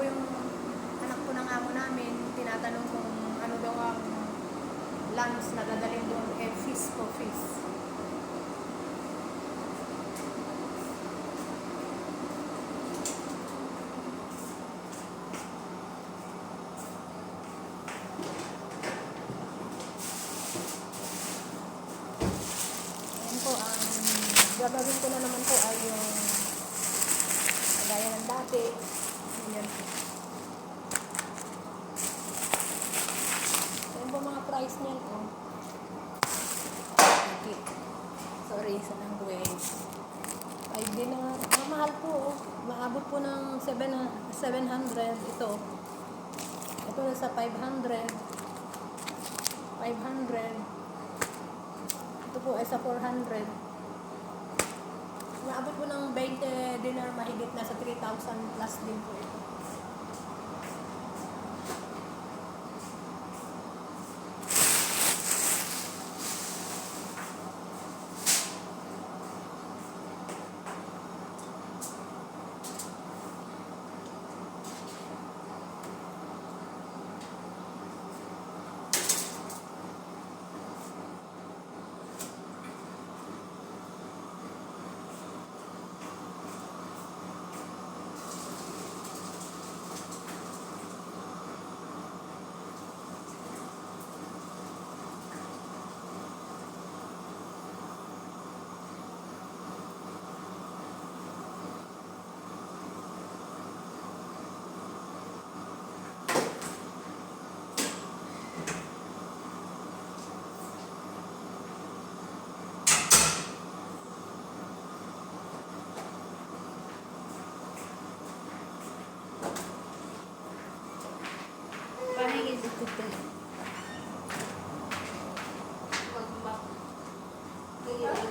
yung anak po ng amo namin, tinatanong kung ano daw ang lunch na dadalhin doon, fish po, fish. Ayan po, ang gagawin ko na naman po ay yung gaya ng dati. Ayan po. Ayan po mga price niyan po. Okay. Sorry sa language. 5 dinar. Mahal po. Maabot po ng 700 ito. Ito na sa 500. 500. Ito po ay sa 400. Maabot po ng 20 dinar, mahigit na sa 3,000 plus din po ito.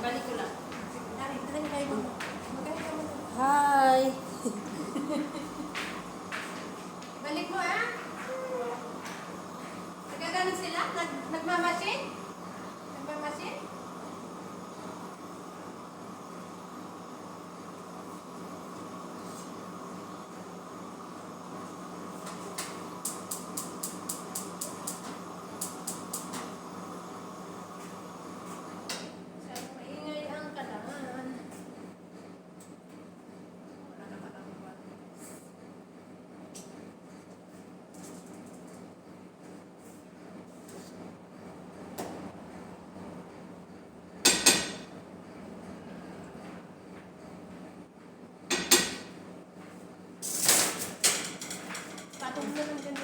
Balik ko lang. Hi! Balik mo ah. Nagkaganon sila? Nagmamasin? Nagmamasin? Maingay ang kalangan. Patong na lang dyan.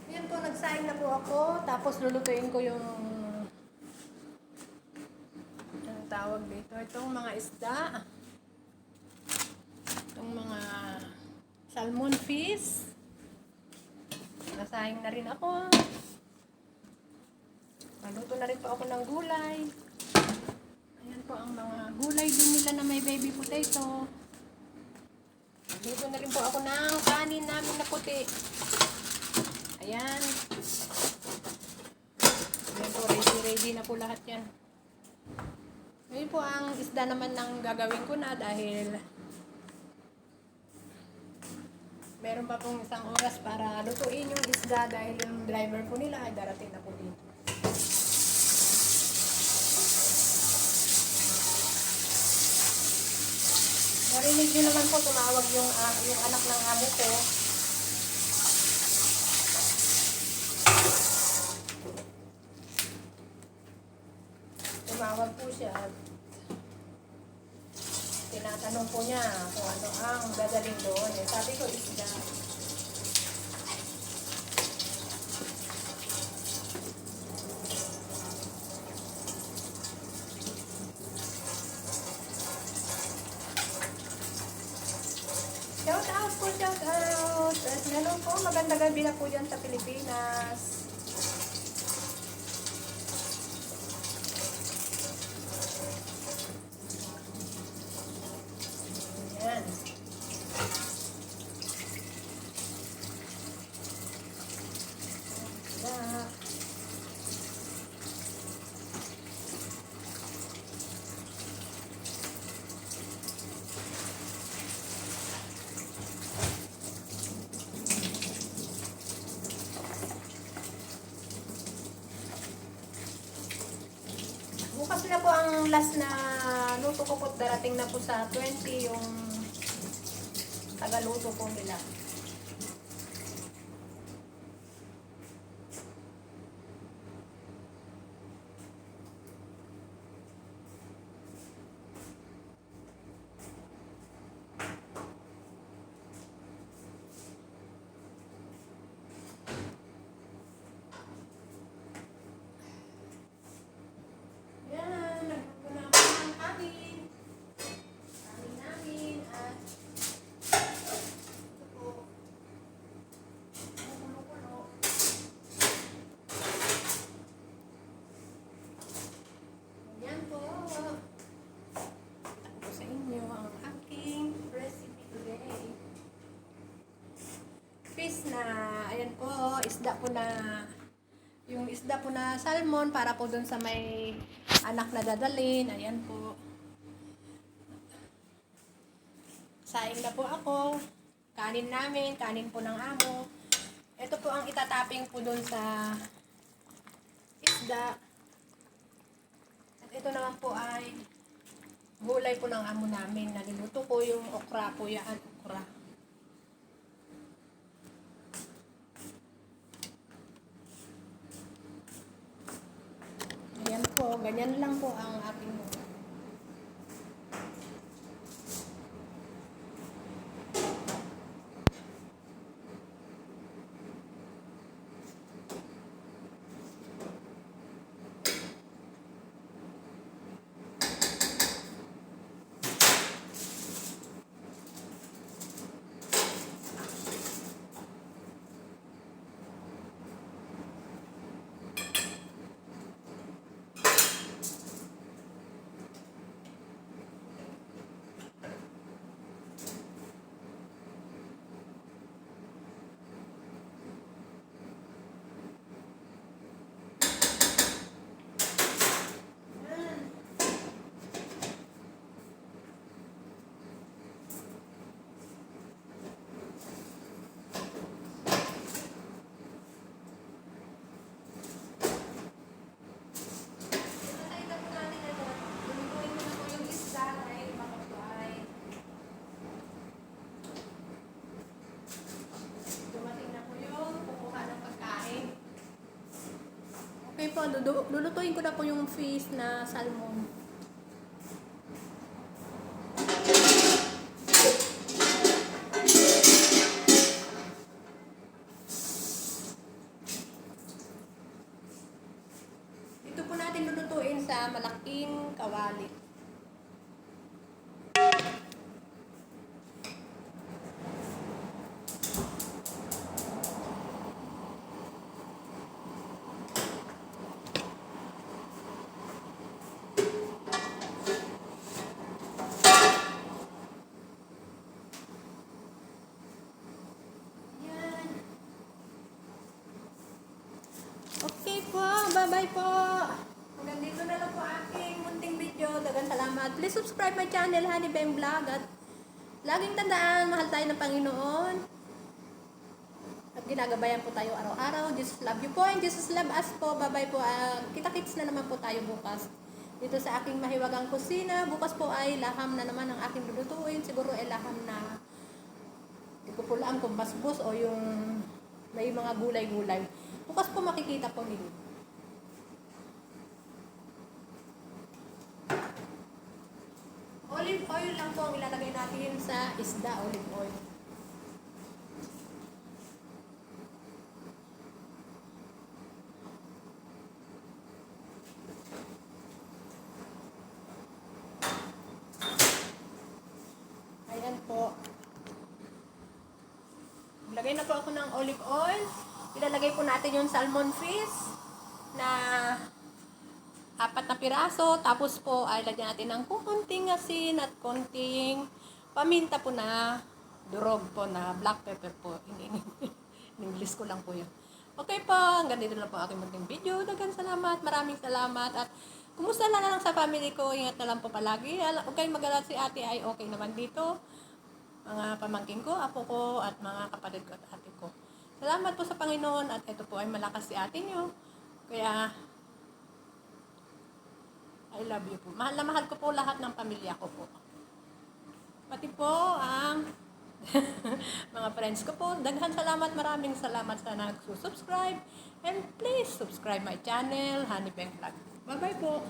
Yan po, nagsaing na po ako. Tapos lulutuin ko yung anong tawag dito. Itong mga isda. Itong mga salmon fish. Nasaing na rin ako. Maluto na rin po ako ng gulay. Ayan po ang mga gulay din nila na may baby potato. Dito na rin po ako ng kanin namin na puti. Ayan. Ayan po, ready na po lahat yan. Ngayon po ang isda naman ng gagawin ko na dahil meron pa pong isang oras para lutuin yung isda dahil yung driver po nila ay darating na po dito. Narinig nyo naman po tumawag yung anak ng amo ko. Tumawag po siya at tinatanong po niya kung ano ang dadalhin doon. Sabi ko, isda. Shout out po, shout out. po, magandang gabi na po dyan sa Pilipinas. Ayan. Ayan. Bukas na po ang last na luto ko po. Darating na po sa 20 yung tagaluto po nila. Yan, nagluto na ako ng kanin. Kanin namin at ito po, kumukulo-kulo. Yan po. Ako sa inyo ang aking recipe today. Fish na, ayan po, isda po na, yung isda po na salmon para po dun sa may anak na dadalhin. Ayan po. Saing na po ako. Kanin namin, kanin po ng amo. Ito po ang itatapping po dun sa isda. At ito naman po ay gulay po ng amo namin. Naliluto ko yung okra po yan. Okra. Ayan po, ganyan lang po ang ating okay po, lulutuin ko na po yung fish na salmon. Ito po natin lulutuin sa malaking kawali. Okay po, bye-bye po. Hanggang dito na lang po aking munting video. Dagang salamat. Please subscribe my channel, Honey Bem Vlog. At laging tandaan, mahal tayo ng Panginoon. At ginagabayan po tayo araw-araw. Jesus love you po and Jesus love us po. Bye-bye po. Kita-kits na naman po tayo bukas. Dito sa aking mahiwagang kusina. Bukas po ay laham na naman ang aking lulutuin. Siguro ay laham na ipupulaan kung basbos o yung may mga gulay-gulay. Bukas po makikita po ninyo. Olive oil lang po ang ilalagay natin sa isda, olive oil. Ayan po. Lagay na po ako ng olive oil. Ilalagay po natin yung salmon fish na 4 na piraso. Tapos po ay lagyan natin ng konting asin at konting paminta po na durog po na black pepper po. In English ko lang po yun. Okay po, hanggang dito lang po aking munting video. Daghang salamat, maraming salamat. At kumusta na lang sa family ko, ingat na lang po palagi. Huwag kayong mag-alala, si ate ay okay naman dito. Mga pamangkin ko, apo ko, at mga kapatid ko at ate ko. Salamat po sa Panginoon at ito po ay malakas si ate nyo. Kaya, I love you po. Mahal na mahal ko po lahat ng pamilya ko po. Pati po ang mga friends ko po. Daghang salamat, maraming salamat sa nagsusubscribe. And please subscribe my channel, Honey Peng Vlog. Bye-bye po.